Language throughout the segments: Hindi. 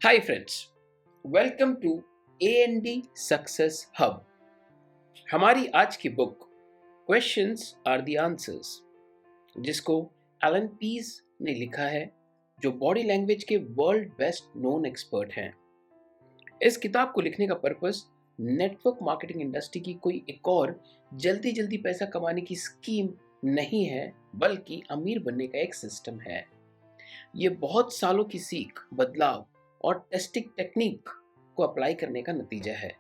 Hi friends, welcome to A&D Success Hub. हमारी आज की book questions are the answers, जिसको एलन पीस ने लिखा है, जो बॉडी लैंग्वेज के वर्ल्ड बेस्ट नोन एक्सपर्ट हैं। इस किताब को लिखने का पर्पस नेटवर्क मार्केटिंग इंडस्ट्री की कोई एक और जल्दी जल्दी पैसा कमाने की स्कीम नहीं है, बल्कि अमीर बनने का एक सिस्टम है। ये बहुत सालों की सीख, बदलाव और टेस्टिंग टेक्निक को अप्लाई करने का नतीजा है।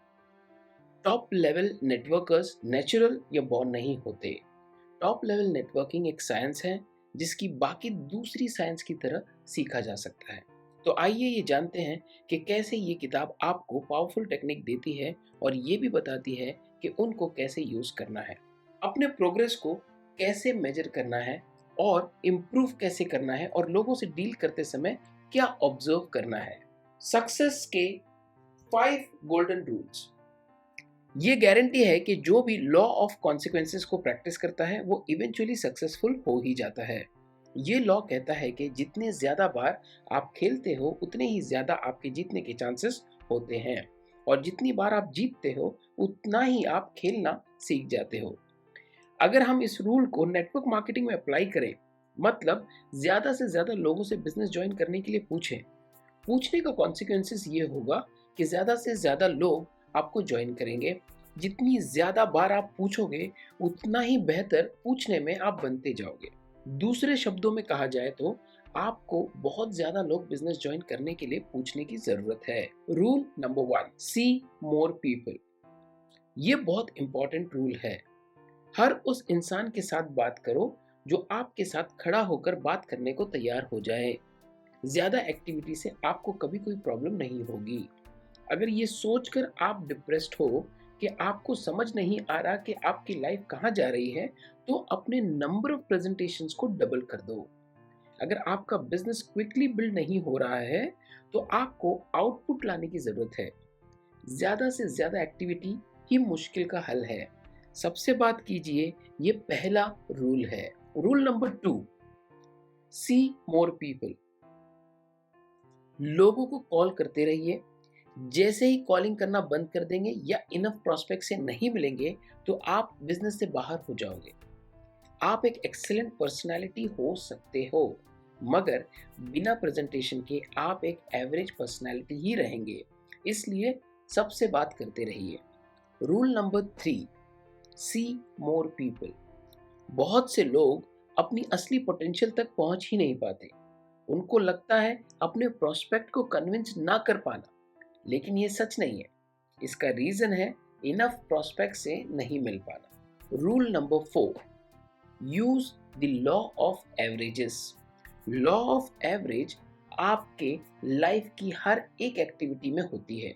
टॉप लेवल नेटवर्कर्स नेचुरल या बॉर्न नहीं होते। टॉप लेवल नेटवर्किंग एक साइंस है, जिसकी बाकी दूसरी साइंस की तरह सीखा जा सकता है। तो आइए ये जानते हैं कि कैसे ये किताब आपको पावरफुल टेक्निक देती है और ये भी बताती है कि उनको कैसे यूज करना है, अपने प्रोग्रेस को कैसे मेजर करना है और इम्प्रूव कैसे करना है, और लोगों से डील करते समय क्या ऑब्जर्व करना है। सक्सेस के 5 गोल्डन रूल्स। ये गारंटी है कि जो भी लॉ ऑफ कॉन्सिक्वेंसेस को प्रैक्टिस करता है वो इवेंचुअली सक्सेसफुल हो ही जाता है। ये लॉ कहता है कि जितने ज्यादा बार आप खेलते हो उतने ही ज्यादा आपके जीतने के चांसेस होते हैं, और जितनी बार आप जीतते हो उतना ही आप खेलना सीख जाते हो। अगर हम इस रूल को नेटवर्क मार्केटिंग में अप्लाई करें, मतलब ज्यादा से ज्यादा लोगों से बिजनेस ज्वाइन करने के लिए पूछने का कॉन्सिक्वेंसेस ये होगा कि ज्यादा से ज्यादा लोग आपको ज्वाइन करेंगे। जितनी ज्यादा बार आप पूछोगे उतना ही बेहतर पूछने में आप बनते जाओगे। दूसरे शब्दों में कहा जाए तो आपको बहुत ज्यादा लोग बिजनेस ज्वाइन करने के लिए पूछने की जरूरत है। रूल नंबर 1, सी मोर पीपल। ये बहुत इंपॉर्टेंट रूल है। हर उस इंसान के साथ बात करो जो आपके साथ खड़ा होकर बात करने को तैयार हो जाए। ज्यादा एक्टिविटी से आपको कभी कोई प्रॉब्लम नहीं होगी। अगर ये सोचकर आप डिप्रेस्ड हो कि आपको समझ नहीं आ रहा कि आपकी लाइफ कहाँ जा रही है, तो अपने नंबर ऑफ प्रेजेंटेशंस को डबल कर दो। अगर आपका बिजनेस क्विकली बिल्ड नहीं हो रहा है, तो आपको आउटपुट लाने की जरूरत है। ज्यादा से ज्यादा एक्टिविटी ही मुश्किल का हल है। सबसे बात कीजिए, ये पहला रूल है। रूल नंबर 2, सी मोर पीपल। लोगों को कॉल करते रहिए। जैसे ही कॉलिंग करना बंद कर देंगे या इनफ प्रोस्पेक्ट से नहीं मिलेंगे, तो आप बिजनेस से बाहर हो जाओगे। आप एक एक्सीलेंट पर्सनालिटी हो सकते हो, मगर बिना प्रेजेंटेशन के आप एक एवरेज पर्सनालिटी ही रहेंगे। इसलिए सबसे बात करते रहिए। रूल नंबर 3, सी मोर पीपल। बहुत से लोग अपनी असली पोटेंशियल तक पहुंच ही नहीं पाते। उनको लगता है अपने प्रोस्पेक्ट को कन्विंस ना कर पाना, लेकिन ये सच नहीं है। इसका रीजन है इनफ प्रोस्पेक्ट से नहीं मिल पाना। Rule number 4, use the law of averages. Law of average आपके लाइफ की हर एक एक्टिविटी में होती है।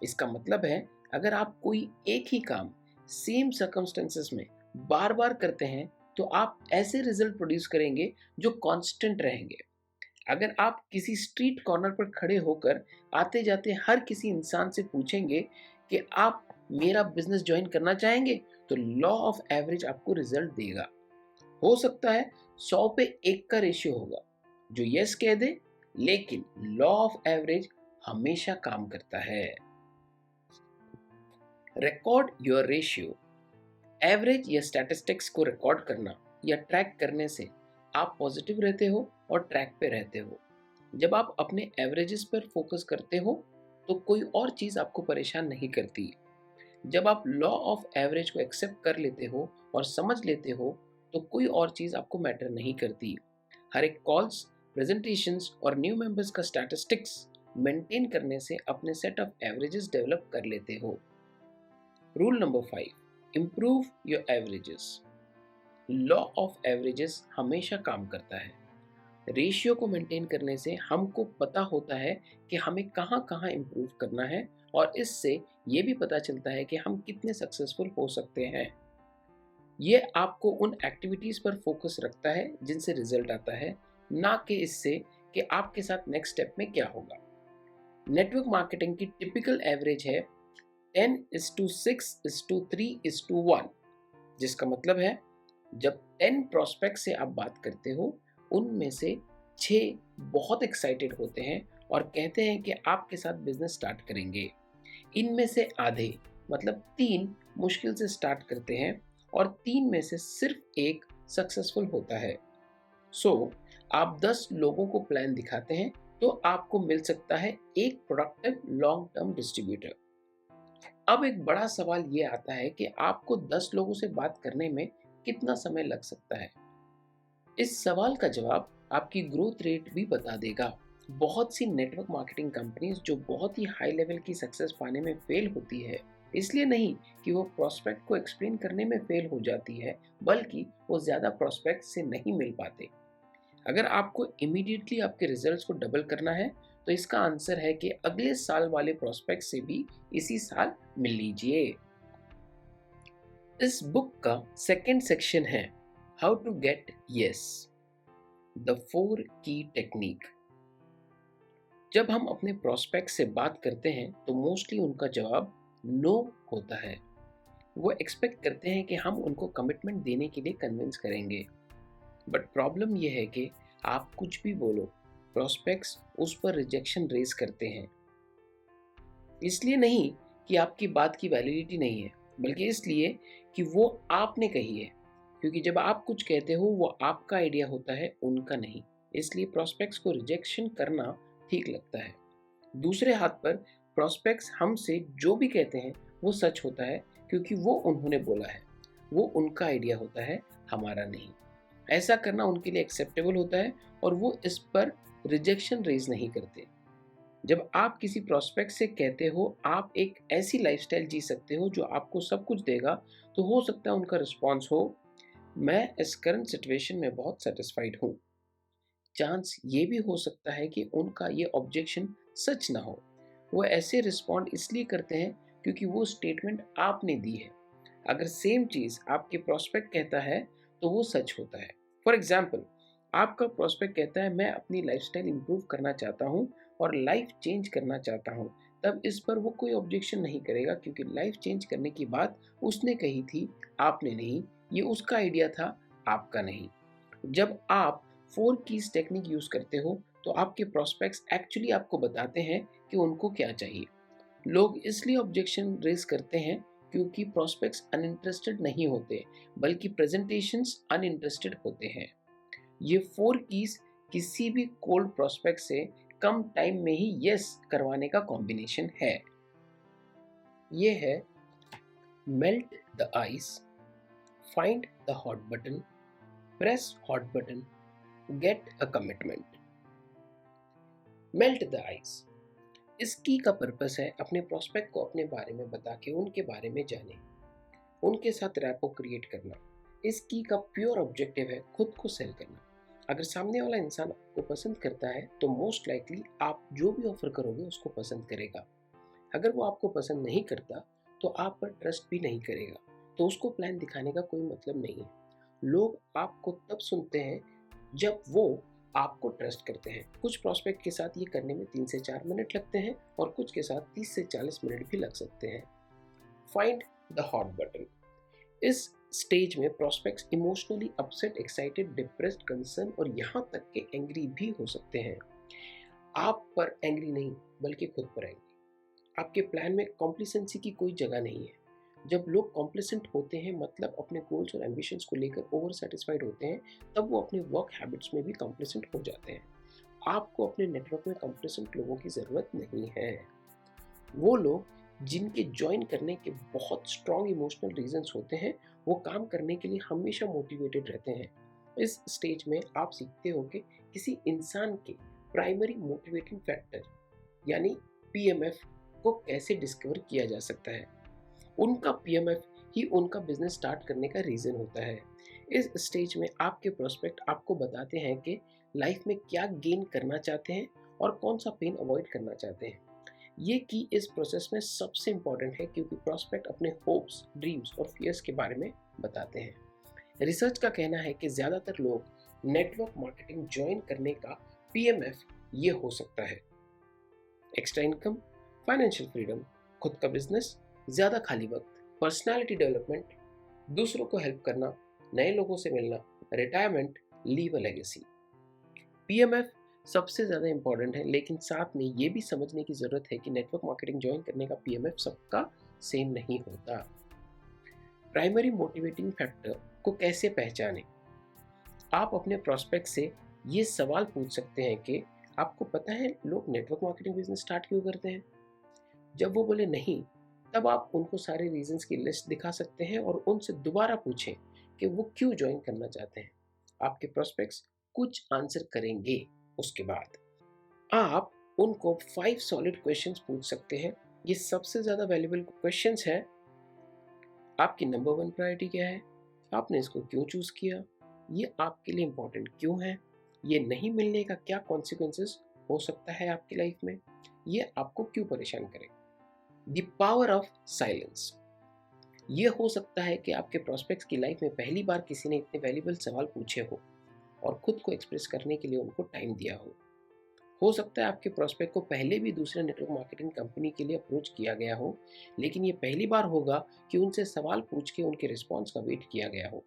इसका मतलब है, अगर आप कोई एक ही काम सेम सर्कमस्टेंसेस में बार बार करते हैं, तो आप ऐसे रिजल्ट प्रोड्यूस करेंगे जो कांस्टेंट रहेंगे। अगर आप किसी स्ट्रीट कॉर्नर पर खड़े होकर आते जाते हर किसी इंसान से पूछेंगे कि आप मेरा बिजनेस ज्वाइन करना चाहेंगे, तो लॉ ऑफ एवरेज आपको रिजल्ट देगा। हो सकता है 100 पे 1 का रेशियो होगा जो यस कह दे, लेकिन लॉ ऑफ एवरेज हमेशा काम करता है। Record your ratio. एवरेज या स्टैटिस्टिक्स को रिकॉर्ड करना या ट्रैक करने से आप पॉजिटिव रहते हो और ट्रैक पे रहते हो। जब आप अपने एवरेजेस पर फोकस करते हो, तो कोई और चीज़ आपको परेशान नहीं करती। जब आप लॉ ऑफ एवरेज को एक्सेप्ट कर लेते हो और समझ लेते हो, तो कोई और चीज़ आपको मैटर नहीं करती। हर एक कॉल्स, प्रेजेंटेशंस और न्यू मेंबर्स का स्टैटिस्टिक्स मेंटेन करने से अपने सेट ऑफ एवरेजेस डेवलप कर लेते हो। Rule number 5, improve your averages. Law of averages हमेशा काम करता है। रेशियो को मेंटेन करने से हमको पता होता है कि हमें कहाँ कहाँ इम्प्रूव करना है, और इससे ये भी पता चलता है कि हम कितने सक्सेसफुल हो सकते हैं। ये आपको उन एक्टिविटीज़ पर फोकस रखता है जिनसे रिजल्ट आता है, ना कि इससे कि आपके साथ नेक्स्ट स्टेप में क्या होगा। नेटवर्क मार्केटिंग की टिपिकल एवरेज है 10:6:3:1, जिसका मतलब है, जब 10 प्रोस्पेक्ट से आप बात करते हो, उनमें से 6 बहुत एक्साइटेड होते हैं और कहते हैं कि आपके साथ बिजनेस स्टार्ट करेंगे। इनमें से आधे मतलब 3 मुश्किल से स्टार्ट करते हैं और 3 में से सिर्फ एक सक्सेसफुल होता है। सो आप 10 लोगों को प्लान दिखाते हैं तो आपको मिल सकता है एक प्रोडक्टिव लॉन्ग टर्म डिस्ट्रीब्यूटर। अब एक बड़ा सवाल ये आता है कि आपको 10 लोगों से बात करने में कितना समय लग सकता है। इस सवाल का जवाब आपकी ग्रोथ रेट भी बता देगा। बहुत सी नेटवर्क मार्केटिंग कंपनीज जो बहुत ही हाई लेवल की सक्सेस पाने में फेल होती है, इसलिए नहीं कि वो प्रोस्पेक्ट को एक्सप्लेन करने में फेल हो जाती है, बल्कि वो ज़्यादा प्रोस्पेक्ट से नहीं मिल पाते। अगर आपको इमीडिएटली आपके रिजल्ट्स को डबल करना है, तो इसका आंसर है कि अगले साल वाले प्रोस्पेक्ट से भी इसी साल मिल लीजिए। इस बुक का सेकंड सेक्शन है how to get yes, the 4 की टेक्निक। जब हम अपने प्रोस्पेक्ट से बात करते हैं तो मोस्टली उनका जवाब नो होता है। वो एक्सपेक्ट करते हैं कि हम उनको कमिटमेंट देने के लिए कन्विंस करेंगे, बट प्रॉब्लम यह है कि आप कुछ भी बोलो, प्रोस्पेक्ट्स उस पर रिजेक्शन रेज करते हैं। इसलिए नहीं कि आपकी बात की वैलिडिटी नहीं है, बल्कि इसलिए कि वो आपने कही है। क्योंकि जब आप कुछ कहते हो वो आपका आइडिया होता है, उनका नहीं। इसलिए प्रोस्पेक्ट्स को रिजेक्शन करना ठीक लगता है। दूसरे हाथ पर प्रोस्पेक्ट्स हमसे जो भी कहते हैं वो सच होता है, क्योंकि वो उन्होंने बोला है, वो उनका आइडिया होता है, हमारा नहीं। ऐसा करना उनके लिए एक्सेप्टेबल होता है और वो इस पर रिजेक्शन रेज नहीं करते। जब आप किसी प्रोस्पेक्ट से कहते हो आप एक ऐसी लाइफस्टाइल जी सकते हो जो आपको सब कुछ देगा, तो हो सकता है उनका रिस्पॉन्स हो, मैं इस करंट सिचुएशन में बहुत सेटिस्फाइड हूँ। चांस ये भी हो सकता है कि उनका ये ऑब्जेक्शन सच ना हो। वो ऐसे रिस्पॉन्ड इसलिए करते हैं क्योंकि वो स्टेटमेंट आपने दी है। अगर सेम चीज़ आपके प्रोस्पेक्ट कहता है तो वो सच होता है। फॉर एग्जाम्पल, आपका प्रोस्पेक्ट कहता है मैं अपनी लाइफस्टाइल इंप्रूव करना चाहता हूँ और लाइफ चेंज करना चाहता हूँ, तब इस पर वो कोई ऑब्जेक्शन नहीं करेगा, क्योंकि लाइफ चेंज करने की बात उसने कही थी, आपने नहीं। ये उसका आइडिया था, आपका नहीं। जब आप 4 कीज टेक्निक यूज करते हो तो आपके प्रोस्पेक्ट्स एक्चुअली आपको बताते हैं कि उनको क्या चाहिए। लोग इसलिए ऑब्जेक्शन रेज करते हैं क्योंकि प्रोस्पेक्ट्स अनइंटरेस्टेड नहीं होते, बल्कि प्रेजेंटेशंस अनइंटरेस्टेड होते हैं। ये 4 कीज किसी भी कोल्ड प्रोस्पेक्ट से कम टाइम में ही यस करवाने का कॉम्बिनेशन है। ये है melt the ice, find the hot button, press hot button, get a commitment. Melt the ice, इस की का पर्पस है अपने प्रोस्पेक्ट को अपने बारे में बता के उनके बारे में जाने, उनके साथ रैपो क्रिएट करना। इस की का प्योर ऑब्जेक्टिव है खुद को सेल करना। अगर सामने वाला इंसान आपको पसंद करता है तो मोस्ट लाइकली आप जो भी ऑफर करोगे उसको पसंद करेगा। अगर वो आपको पसंद नहीं करता तो आप पर ट्रस्ट भी नहीं करेगा, तो उसको प्लान दिखाने का कोई मतलब नहीं है। लोग आपको तब सुनते हैं जब वो आपको ट्रस्ट करते हैं। कुछ प्रोस्पेक्ट के साथ ये करने में 3 से 4 मिनट लगते हैं और कुछ के साथ 30 से 40 मिनट भी लग सकते हैं। फाइंड द हॉट बटन, इस स्टेज में prospects emotionally upset, excited, depressed, concern और यहाँ तक के एंग्री भी हो सकते हैं। आप पर एंग्री नहीं, बल्कि खुद पर एंग्री। आपके प्लान में कॉम्प्लिसेंसी की कोई जगह नहीं है। जब लोग कॉम्प्लिसेंट होते हैं, मतलब अपने गोल्स और एम्बिशंस को लेकर ओवर सेटिस्फाइड होते हैं, तब वो अपने वर्क हैबिट्स में भी कॉम्प्लिसेंट हो जाते हैं। आपको अपने नेटवर्क में कॉम्प्लिसेंट लोगों की ज़रूरत नहीं है। वो लोग जिनके ज्वाइन करने के बहुत स्ट्रॉन्ग इमोशनल रीजंस होते हैं, वो काम करने के लिए हमेशा मोटिवेटेड रहते हैं। इस स्टेज में आप सीखते हो कि किसी इंसान के प्राइमरी मोटिवेटिंग फैक्टर यानी पीएमएफ को कैसे डिस्कवर किया जा सकता है। उनका पीएमएफ ही उनका बिजनेस स्टार्ट करने का रीज़न होता है। इस स्टेज में आपके प्रोस्पेक्ट आपको बताते हैं कि लाइफ में क्या गेन करना चाहते हैं और कौन सा पेन अवॉइड करना चाहते हैं। ये की इस प्रोसेस में सबसे इंपॉर्टेंट है, क्योंकि प्रोस्पेक्ट अपने होप्स, ड्रीम्स और फियर्स के बारे में बताते हैं। रिसर्च का कहना है कि ज़्यादातर लोग नेटवर्क मार्केटिंग ज्वाइन करने का पीएमएफ ये हो सकता है: एक्स्ट्रा इनकम, फाइनेंशियल फ्रीडम, खुद का बिजनेस, ज़्यादा खाली वक्त, पर्सनालिटी डेवलपमेंट, दूसरों को हेल्प करना, नए लोगों से मिलना, retirement, leave a legacy. PMF सबसे ज़्यादा इम्पॉर्टेंट है, लेकिन साथ में ये भी समझने की ज़रूरत है कि नेटवर्क मार्केटिंग ज्वाइन करने का पीएमएफ सबका सेम नहीं होता। प्राइमरी मोटिवेटिंग फैक्टर को कैसे पहचानें? आप अपने प्रोस्पेक्ट से ये सवाल पूछ सकते हैं कि आपको पता है लोग नेटवर्क मार्केटिंग बिजनेस स्टार्ट क्यों करते हैं? जब वो बोले नहीं, तब आप उनको सारे रीजंस की लिस्ट दिखा सकते हैं और उनसे दोबारा पूछें कि वो क्यों ज्वाइन करना चाहते हैं। आपके प्रोस्पेक्ट्स कुछ आंसर करेंगे। उसके बाद आप उनको 5 सॉलिड क्वेश्चंस पूछ सकते हैं। ये सबसे ज़्यादा वैल्यूबल क्वेश्चंस है। आपकी नंबर 1 प्रायोरिटी क्या है? आपने इसको क्यों चूज़ किया? ये आपके लिए इम्पोर्टेंट क्यों है? ये नहीं मिलने का क्या कॉन्सिक्वेंसेस हो सकता है आपकी लाइफ में? ये आपको क्यों परेशान करे? The power of silence. ये हो सकता है कि आपके प्रोस्पेक्ट्स की लाइफ में पहली बार किसी ने इतने वैल्यूबल सवाल पूछे हो और खुद को एक्सप्रेस करने के लिए उनको टाइम दिया हो। हो सकता है आपके प्रोस्पेक्ट को पहले भी दूसरे नेटवर्क मार्केटिंग कंपनी के लिए अप्रोच किया गया हो, लेकिन ये पहली बार होगा कि उनसे सवाल पूछ के उनके रिस्पॉन्स का वेट किया गया हो।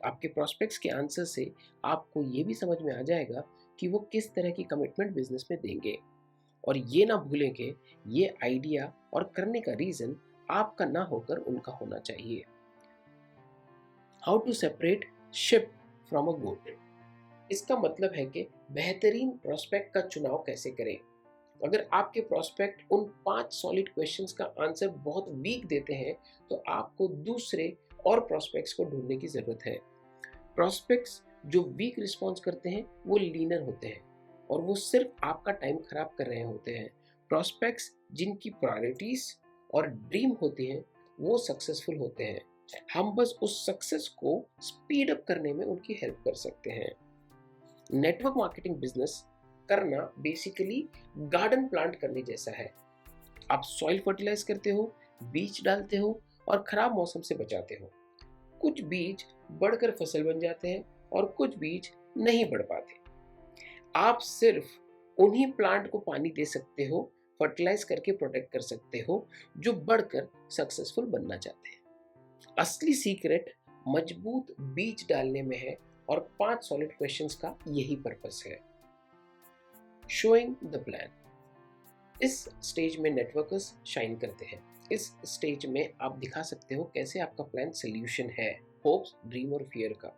आपके प्रोस्पेक्ट्स के आंसर से आपको ये भी समझ में आ जाएगा कि वो किस तरह की कमिटमेंट बिजनेस में देंगे। और ये ना भूलें कि ये आइडिया और करने का रीज़न आपका ना होकर उनका होना चाहिए। How to separate sheep from a goat. इसका मतलब है कि बेहतरीन प्रोस्पेक्ट का चुनाव कैसे करें। अगर आपके प्रोस्पेक्ट उन 5 सॉलिड क्वेश्चंस का आंसर बहुत वीक देते हैं, तो आपको दूसरे और प्रोस्पेक्ट्स को ढूंढने की ज़रूरत है। प्रोस्पेक्ट्स जो वीक रिस्पॉन्स करते हैं वो लीनर होते हैं और वो सिर्फ आपका टाइम खराब कर रहे होते हैं। प्रोस्पेक्ट्स जिनकी प्रायोरिटीज और ड्रीम होती हैं वो सक्सेसफुल होते हैं। हम बस उस सक्सेस को स्पीड अप करने में उनकी हेल्प कर सकते हैं। नेटवर्क मार्केटिंग बिजनेस करना बेसिकली गार्डन प्लांट करने जैसा है। आप सॉइल फर्टिलाइज करते हो, बीज डालते हो और खराब मौसम से बचाते हो। कुछ बीज बढ़कर फसल बन जाते हैं और कुछ बीज नहीं बढ़ पाते। आप सिर्फ उन्हीं प्लांट को पानी दे सकते हो, फर्टिलाइज करके प्रोटेक्ट कर सकते हो, जो बढ़कर सक्सेसफुल बनना चाहते हैं। असली सीक्रेट मजबूत बीज डालने में है और 5 सॉलिड क्वेश्चंस का यही पर्पस है। Showing the plan. इस स्टेज में नेटवर्कर्स शाइन करते हैं। इस स्टेज में आप दिखा सकते हो कैसे आपका प्लान सोल्यूशन है, होप्स, ड्रीम और फियर का,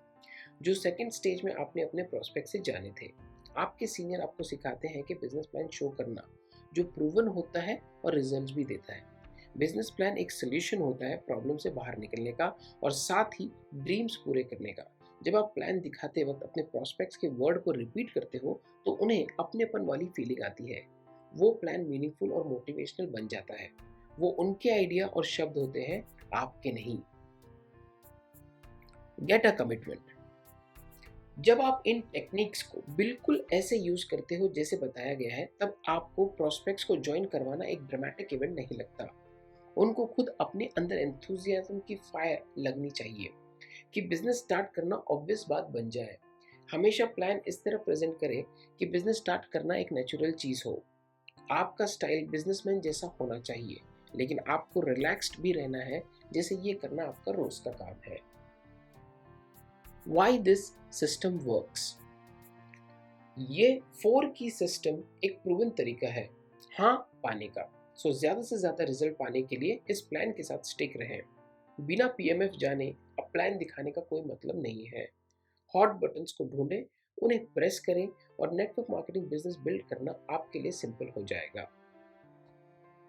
जो सेकंड स्टेज में आपने अपने प्रोस्पेक्ट से जाने थे। आपके सीनियर आपको सिखाते हैं कि बिजनेस प्लान शो करना, जो प्रूवन होता है और रिजल्ट्स भी देता है। बिजनेस प्लान एक सोल्यूशन होता है प्रॉब्लम से बाहर निकलने का और साथ ही ड्रीम्स पूरे करने का। जब आप प्लान दिखाते वक्त अपने प्रोस्पेक्ट्स के वर्ड को रिपीट करते हो, तो उन्हें अपनेपन वाली फीलिंग आती है। वो प्लान मीनिंगफुल और मोटिवेशनल बन जाता है। वो उनके आइडिया और शब्द होते हैं, आपके नहीं। Get a commitment. जब आप इन टेक्निक्स को बिल्कुल ऐसे यूज करते हो जैसे बताया गया है, तब आपको प्रोस्पेक्ट्स को ज्वाइन करवाना एक ड्रामेटिक इवेंट नहीं लगता। उनको खुद अपने अंदर एंथुजियाज्म की फायर लगनी चाहिए कि बिजनेस स्टार्ट करना ऑब्वियस बात बन जाए। हमेशा प्लान इस तरह प्रेजेंट करें कि बिजनेस स्टार्ट करना एक नेचुरल चीज हो। आपका स्टाइल बिजनेसमैन जैसा होना चाहिए, लेकिन आपको रिलैक्स्ड भी रहना है, जैसे ये करना आपका रोज का काम है। Why this system works? ये 4 की सिस्टम एक प्रूवन तरीका है हाँ पाने का। ज़्यादा से ज़्यादा रिजल्ट पाने के लिए इस प्लान के साथ स्टिक रहें। बिना पीएमएफ जाने अब प्लान दिखाने का कोई मतलब नहीं है। हॉट बटन्स को ढूंढें, उन्हें प्रेस करें और नेटवर्क मार्केटिंग बिजनेस बिल्ड करना आपके लिए सिंपल हो जाएगा।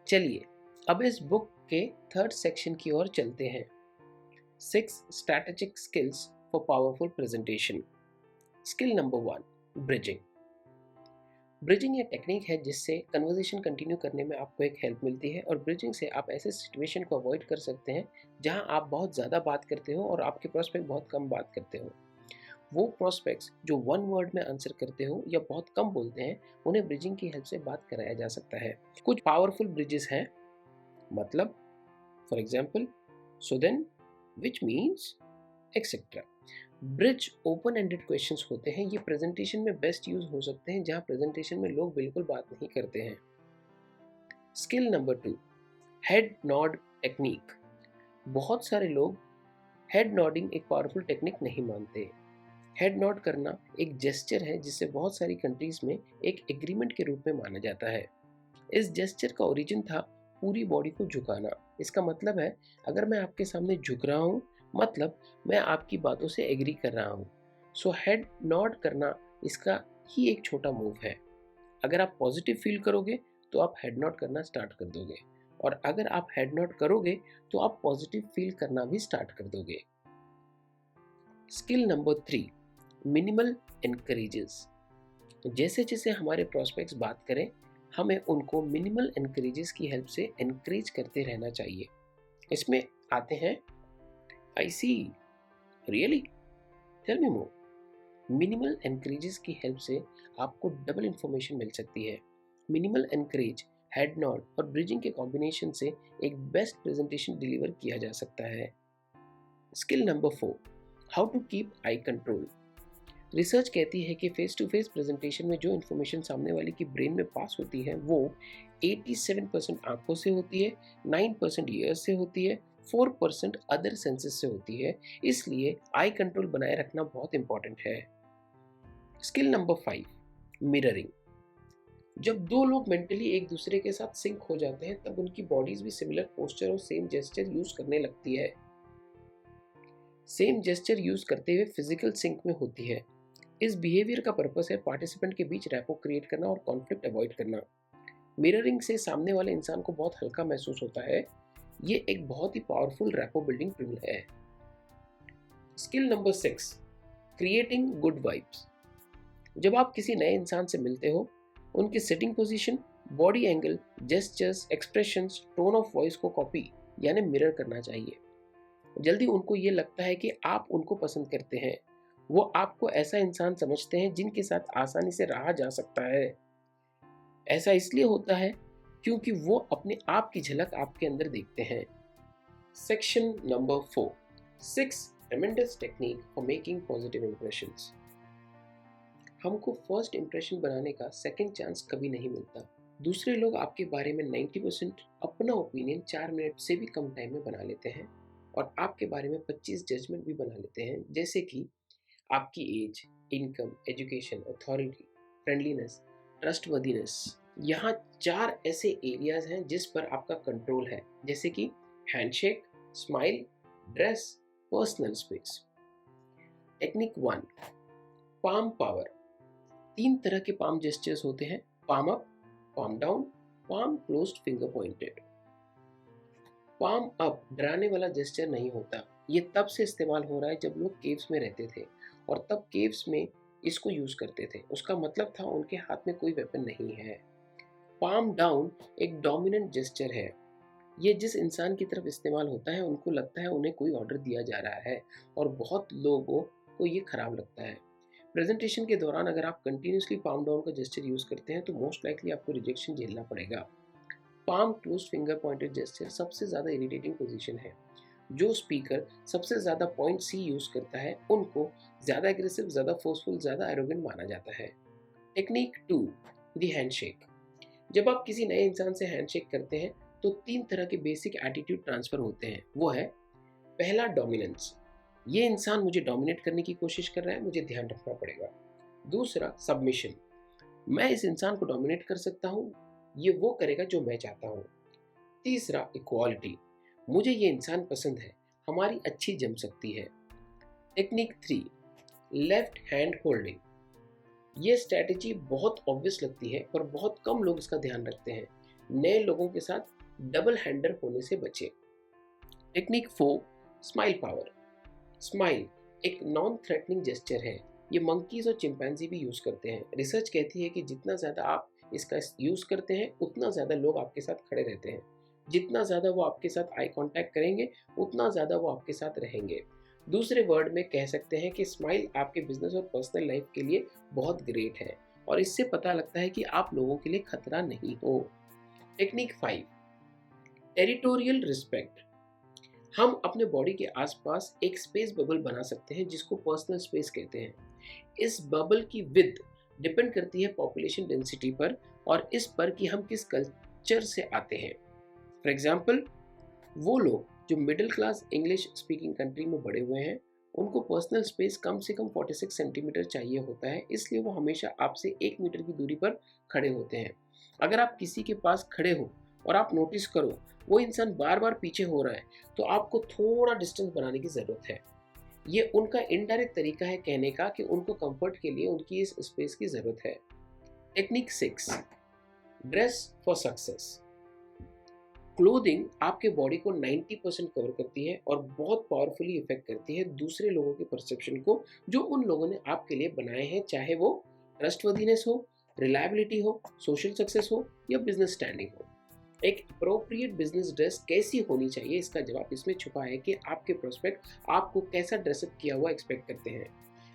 चलिए अब इस बुक के थर्ड सेक्शन की ओर चलते हैं। 6 strategic skills for powerful presentation. Skill number 1, bridging. Bridging ये टेक्निक है जिससे कन्वर्सेशन कंटिन्यू करने में आपको एक हेल्प मिलती है और ब्रिजिंग से आप ऐसे सिचुएशन को अवॉइड कर सकते हैं जहां आप बहुत ज़्यादा बात करते हो और आपके प्रोस्पेक्ट बहुत कम बात करते हो। वो प्रोस्पेक्ट्स जो 1 वर्ड में आंसर करते हो या बहुत कम बोलते हैं, उन्हें ब्रिजिंग की हेल्प से बात कराया जा सकता है। कुछ पावरफुल ब्रिजेस हैं, मतलब for example, so then, which means, etcetera. Bridge open ended questions होते हैं। ये प्रेजेंटेशन में बेस्ट यूज हो सकते हैं जहां प्रेजेंटेशन में लोग बिल्कुल बात नहीं करते हैं। Skill number 2, head nod technique. बहुत सारे लोग हेड नॉडिंग एक पावरफुल टेक्निक नहीं मानते। हेड नॉड करना एक जेस्चर है जिसे बहुत सारी कंट्रीज में एक एग्रीमेंट के रूप में माना जाता है। इस जेस्चर का ओरिजिन था पूरी बॉडी को झुकाना। इसका मतलब है अगर मैं आपके सामने झुक रहा हूँ मतलब मैं आपकी बातों से एग्री कर रहा हूँ। सो हेड नॉड करना इसका ही एक छोटा मूव है। अगर आप पॉजिटिव फील करोगे तो आप हेड नॉड करना स्टार्ट कर दोगे, और अगर आप हेड नॉड करोगे तो आप पॉजिटिव फील करना भी स्टार्ट कर दोगे। Skill number 3, minimal encourages. जैसे जैसे हमारे प्रोस्पेक्ट्स बात करें, हमें उनको मिनिमल एनकरेजेस की हेल्प से एनकरेज करते रहना चाहिए। इसमें आते हैं I see, really, tell me more. Minimal encourages की हेल्प से आपको डबल इंफॉर्मेशन मिल सकती है। मिनिमल एनकरेज, हेड नॉड और ब्रिजिंग के कॉम्बिनेशन से एक बेस्ट प्रेजेंटेशन डिलीवर किया जा सकता है। Skill number 4, how to keep I control. Research कहती है कि फेस टू फेस प्रेजेंटेशन में जो इन्फॉर्मेशन सामने वाले की ब्रेन में पास होती है वो 87% आंखों से होती है, 9% ईयर्स से होती है, 4% अदर सेंसेस से होती है। इसलिए आई कंट्रोल बनाए रखना बहुत इंपॉर्टेंट है। Skill number 5, mirroring. जब दो लोग मेंटली एक दूसरे के साथ सिंक हो जाते हैं तब उनकी बॉडीज भी सिमिलर पोस्चर और सेम जेस्चर यूज करने लगती है। सेम जेस्चर यूज करते हुए फिजिकल सिंक में होती है। इस बिहेवियर का पर्पस है पार्टिसिपेंट के बीच रैपो क्रिएट करना और कॉन्फ्लिक्ट अवॉइड करना। मिररिंग से सामने वाले इंसान को बहुत हल्का महसूस होता है। ये एक बहुत ही पावरफुल रैपो बिल्डिंग टूल है। Skill number 6, creating good vibes. जब आप किसी नए इंसान से मिलते हो, उनकी sitting position, body angle, gestures, expressions, tone of voice को कॉपी यानी मिरर करना चाहिए। जल्दी उनको ये लगता है कि आप उनको पसंद करते हैं। वो आपको ऐसा इंसान समझते हैं जिनके साथ आसानी से रहा जा सकता है। ऐसा इसलिए होता है क्योंकि वो अपने आप की झलक आपके अंदर देखते हैं। Section number 4, 6 ट्रेमेंडस technique for making positive impressions. हमको फर्स्ट इंप्रेशन बनाने का सेकंड चांस कभी नहीं मिलता। दूसरे लोग आपके बारे में 90% अपना ओपिनियन 4 मिनट से भी कम टाइम में बना लेते हैं, और आपके बारे में 25 जजमेंट भी बना लेते हैं, जैसे कि आपकी age, income, education, authority, friendliness, trustworthiness. यहाँ 4 ऐसे एरियाज हैं जिस पर आपका कंट्रोल है, जैसे कि handshake, smile, dress, personal space. Technique 1, palm power. 3 तरह के पाम जेस्चर्स होते हैं, palm up, palm down, palm closed finger pointed. Palm up डराने वाला जेस्चर नहीं होता। ये तब से इस्तेमाल हो रहा है जब लोग केव्स में रहते थे, और तब केव्स में इसको यूज करते थे। उसका मतलब था उनके हाथ में कोई वेपन नहीं है। पाम डाउन एक डोमिनेंट जेस्चर है। ये जिस इंसान की तरफ इस्तेमाल होता है उनको लगता है उन्हें कोई ऑर्डर दिया जा रहा है, और बहुत लोगों को ये खराब लगता है। प्रेजेंटेशन के दौरान अगर आप कंटिन्यूसली पाम डाउन का जेस्चर यूज करते हैं तो मोस्ट लाइकली आपको रिजेक्शन झेलना पड़ेगा। Palm closed finger pointed gesture सबसे ज़्यादा इरिटेटिंग पोजीशन है। जो स्पीकर सबसे ज़्यादा पॉइंट सी यूज करता है उनको ज़्यादा एग्रेसिव, ज़्यादा फोर्सफुल, ज़्यादा एरोगेंट माना जाता है। Technique 2, the handshake. जब आप किसी नए इंसान से हैंडशेक करते हैं तो 3 तरह के बेसिक एटीट्यूड ट्रांसफर होते हैं। वो है, पहला डोमिनेंस, ये इंसान मुझे डोमिनेट करने की कोशिश कर रहा है, मुझे ध्यान रखना पड़ेगा। दूसरा, सबमिशन, मैं इस इंसान को डोमिनेट कर सकता हूँ, ये वो करेगा जो मैं चाहता हूँ। तीसरा, इक्वालिटी, मुझे ये इंसान पसंद है, हमारी अच्छी जम सकती है। Technique 3, left hand holding. ये स्ट्रैटेजी बहुत ऑब्वियस लगती है पर बहुत कम लोग इसका ध्यान रखते हैं। नए लोगों के साथ डबल हैंडर होने से बचें। Technique 4, smile power. स्माइल एक नॉन थ्रेटनिंग जेस्चर है। ये मंकीज और चिंपैंजी भी यूज करते हैं। रिसर्च कहती है कि जितना ज़्यादा आप इसका यूज करते हैं उतना ज़्यादा लोग आपके साथ खड़े रहते हैं। जितना ज़्यादा वो आपके साथ आई कांटेक्ट करेंगे उतना ज़्यादा वो आपके साथ रहेंगे। दूसरे वर्ड में कह सकते हैं कि स्माइल आपके बिजनेस और पर्सनल लाइफ के लिए बहुत ग्रेट है, और इससे पता लगता है कि आप लोगों के लिए खतरा नहीं हो। Technique 5, territorial respect. हम अपने बॉडी के आसपास एक स्पेस बबल बना सकते हैं जिसको पर्सनल स्पेस कहते हैं। इस बबल की विड्थ डिपेंड करती है पॉपुलेशन डेंसिटी पर, और इस पर कि हम किस कल्चर से आते हैं। फॉर एग्जाम्पल, वो लोग जो middle class English speaking country में बड़े हुए हैं उनको पर्सनल स्पेस कम से कम 46 सेंटीमीटर चाहिए होता है, इसलिए वो हमेशा आपसे 1 मीटर की दूरी पर खड़े होते हैं। अगर आप किसी के पास खड़े हो और आप नोटिस करो वो इंसान बार बार पीछे हो रहा है, तो आपको थोड़ा डिस्टेंस बनाने की ज़रूरत है। ये उनका इनडायरेक्ट तरीका है कहने का कि उनको कंफर्ट के लिए उनकी इस स्पेस की ज़रूरत है। Technique 6, dress for success. Clothing आपके बॉडी को 90% कवर करती है और बहुत पावरफुली इफेक्ट करती है दूसरे लोगों के परसेप्शन को जो उन लोगों ने आपके लिए बनाए हैं, चाहे वो ट्रस्टवर्दीनेस हो, रिलायबिलिटी हो, सोशल सक्सेस हो या बिजनेस स्टैंडिंग हो। एक अप्रोप्रिएट बिजनेस ड्रेस कैसी होनी चाहिए, इसका जवाब इसमें छुपा है कि आपके प्रोस्पेक्ट आपको कैसा ड्रेसअप किया हुआ एक्सपेक्ट करते हैं।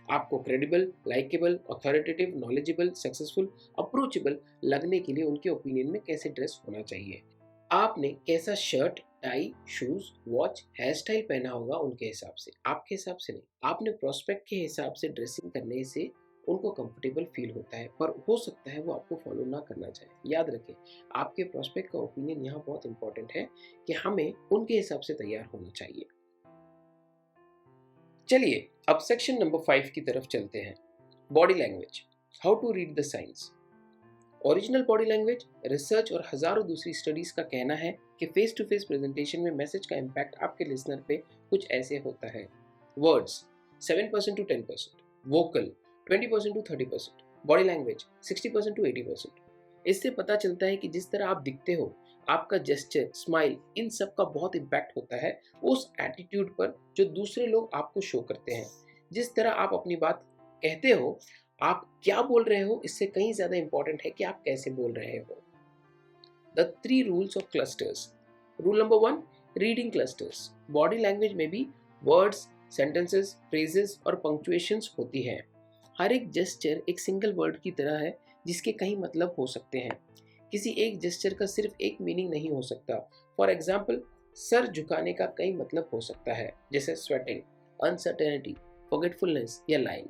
आपको credible, likeable, authoritative, knowledgeable, successful, approachable लगने के लिए उनके ओपिनियन में कैसे ड्रेस होना चाहिए। आपने कैसा shirt, tie, shoes, watch, hair style पहना होगा उनके हिसाब से, आपके हिसाब से नहीं। आपने प्रोस्पेक्ट के हिसाब से ड्रेसिंग करने से उनको कंफर्टेबल फील होता है, पर हो सकता है वो आपको फॉलो ना करना चाहे। याद रखें, आपके प्रोस्पेक्ट का ओपिनियन यहाँ बहुत इंपॉर्टेंट है कि हमें उनके हिसाब से तैयार होना चाहिए। चलिए अब सेक्शन नंबर 5 की तरफ चलते हैं। Body language, how to read the science. Original body language, research और हजारों दूसरी स्टडीज का कहना है कि फेस टू फेस प्रेजेंटेशन में मैसेज का इम्पैक्ट आपके लिसनर पे कुछ ऐसे होता है। Words 7% to 10%, vocal 20% to 30%, body language 60% to 80%। इससे पता चलता है कि जिस तरह आप दिखते हो, आपका जेस्चर, स्माइल, इन सब का बहुत इम्पैक्ट होता है उस एटीट्यूड पर जो दूसरे लोग आपको शो करते हैं। जिस तरह आप अपनी बात कहते हो, आप क्या बोल रहे हो इससे कहीं ज्यादा इंपॉर्टेंट है कि आप कैसे बोल रहे हो। The 3 rules of clusters. Rule number 1, reading clusters. Body language में भी वर्ड्स, सेंटेंसेस, फ्रेजेस और पंक्चुएशंस होती है। हर एक जेस्चर एक सिंगल वर्ड की तरह है जिसके कई मतलब हो सकते हैं। किसी एक जेस्चर का सिर्फ एक मीनिंग नहीं हो सकता। फॉर एग्जाम्पल, सर झुकाने का कई मतलब हो सकता है, जैसे स्वेटिंग, अनसर्टेनिटी, फॉरगेटफुलनेस या lying.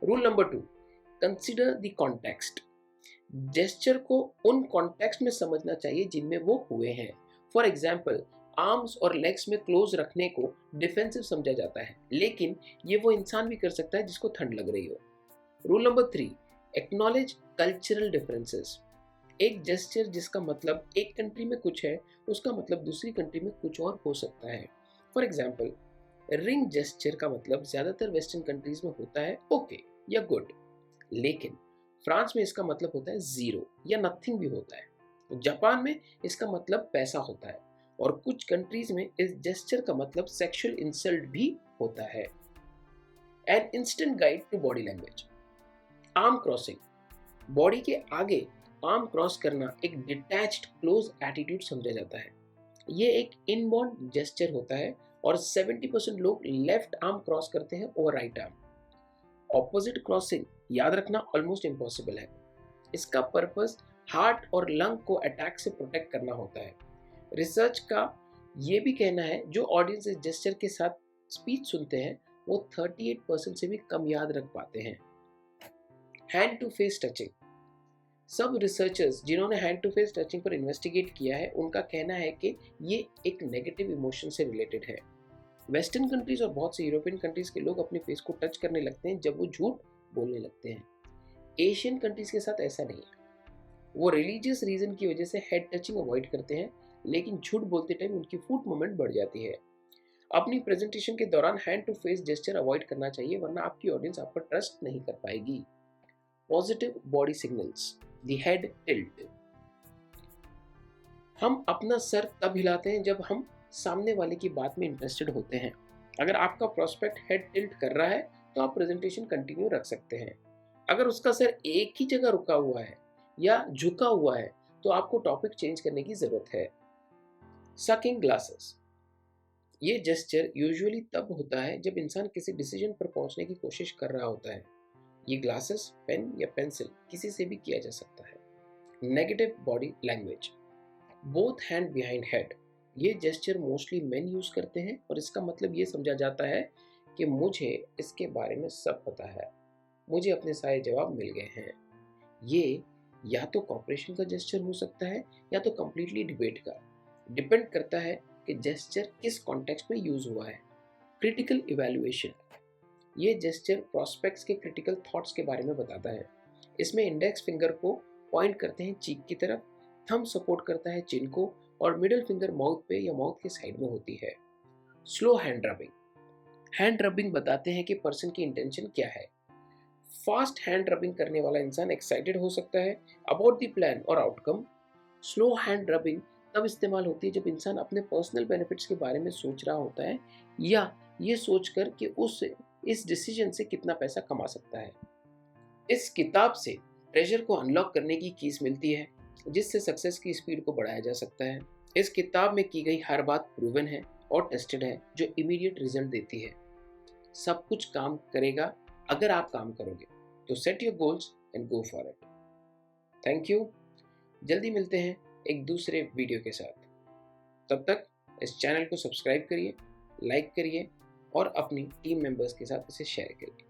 Rule number 2, consider the context. Gesture को उन कॉन्टेक्स्ट में समझना चाहिए जिनमें वो हुए हैं। फॉर एग्जाम्पल, आर्म्स और लेग्स में क्लोज रखने को डिफेंसिव समझा जाता है, लेकिन ये वो इंसान भी कर सकता है जिसको ठंड लग रही हो। Rule number 3, acknowledge cultural differences. एक जेस्चर जिसका मतलब एक कंट्री में कुछ है, उसका मतलब दूसरी कंट्री में कुछ और हो सकता है। फॉर एग्जाम्पल, रिंग जेस्चर का मतलब ज्यादातर वेस्टर्न कंट्रीज में होता है ओके या गुड, लेकिन फ्रांस में इसका मतलब होता है जीरो या नथिंग भी होता है। जापान में इसका मतलब पैसा होता है और कुछ कंट्रीज में इस जेस्चर का मतलब सेक्सुअल इंसल्ट भी होता है। An instant guide to body language. Arm crossing, body के आगे आर्म क्रॉस करना एक डिटैच्ड क्लोज एटीट्यूड समझा जाता है। ये एक इनबॉर्न जेस्चर होता है और 70% लोग लेफ्ट आर्म क्रॉस करते हैं और राइट आर्म। ऑपोजिट क्रॉसिंग याद रखना ऑलमोस्ट इम्पॉसिबल है। इसका पर्पस हार्ट और लंग को अटैक से प्रोटेक्ट करना होता है। रिसर्च का ये भी कहना है जो ऑडियंस इस जेस्चर के साथ स्पीच सुनते हैं वो 38% से भी कम याद रख पाते हैं। Hand to face touching. सब रिसर्चर्स जिन्होंने हैंड टू फेस टचिंग पर इन्वेस्टिगेट किया है उनका कहना है कि ये एक नेगेटिव इमोशन से रिलेटेड है। वेस्टर्न कंट्रीज और बहुत से यूरोपियन कंट्रीज के लोग अपने फेस को टच करने लगते हैं जब वो झूठ बोलने लगते हैं। एशियन कंट्रीज के साथ ऐसा नहीं है। वो रिलीजियस रीजन की वजह से हेड टचिंग अवॉइड करते हैं, लेकिन झूठ बोलते टाइम उनकी फुट मूवमेंट बढ़ जाती है। अपनी प्रेजेंटेशन के दौरान hand to face gesture avoid करना चाहिए, वरना आपकी ऑडियंस आप पर ट्रस्ट नहीं कर पाएगी। Positive body signals, the head tilt. हम अपना सर तब हिलाते हैं जब हम सामने वाले की बात में इंटरेस्टेड होते हैं। अगर आपका प्रोस्पेक्ट हेड टिल्ट कर रहा है तो आप प्रेजेंटेशन कंटिन्यू रख सकते हैं। अगर उसका सर एक ही जगह रुका हुआ है या झुका हुआ है तो आपको टॉपिक चेंज करने की जरूरत है। सकिंग ग्लासेस, ये जेस्चर यूजुअली तब होता है जब इंसान किसी डिसीजन पर पहुंचने की कोशिश कर रहा होता है। ये ग्लासेस, पेन या पेंसिल किसी से भी किया जा सकता है। Negative body language, both hand behind head. ये जेस्चर मोस्टली मेन यूज करते हैं और इसका मतलब ये समझा जाता है कि मुझे इसके बारे में सब पता है, मुझे अपने सारे जवाब मिल गए हैं। ये या तो कॉपरेशन का जेस्चर हो सकता है या तो कंप्लीटली डिबेट का। डिपेंड करता है कि जेस्चर किस कॉन्टेक्स्ट में यूज हुआ है। क्रिटिकल इवैल्यूएशन, ये जेस्चर प्रॉस्पेक्ट्स के क्रिटिकल थॉट्स के बारे में बताता है। इसमें इंडेक्स फिंगर को पॉइंट करते हैं चीक की तरफ, थंब सपोर्ट करता है चिन को और मिडिल फिंगर माउथ पे या माउथ के साइड में होती है। स्लो हैंड रबिंग बताते हैं कि पर्सन की इंटेंशन क्या है। फास्ट हैंड रबिंग करने वाला इंसान एक्साइटेड हो सकता है अबाउट द प्लान और आउटकम। स्लो हैंड रबिंग तब इस्तेमाल होती है जब इंसान अपने पर्सनल बेनिफिट्स के बारे में सोच रहा होता है या ये सोचकर कि उस इस डिसीजन से कितना पैसा कमा सकता है। इस किताब से ट्रेजर को अनलॉक करने की कीज मिलती है जिससे सक्सेस की स्पीड को बढ़ाया जा सकता है। इस किताब में की गई हर बात प्रूवन है और टेस्टेड है जो इमीडिएट रिजल्ट देती है। सब कुछ काम करेगा अगर आप काम करोगे। तो set your goals and go for it. Thank you. जल्दी मिलते हैं एक दूसरे वीडियो के साथ। तब तक इस चैनल को सब्सक्राइब करिए, लाइक करिए और अपनी टीम मेंबर्स के साथ इसे शेयर करिए।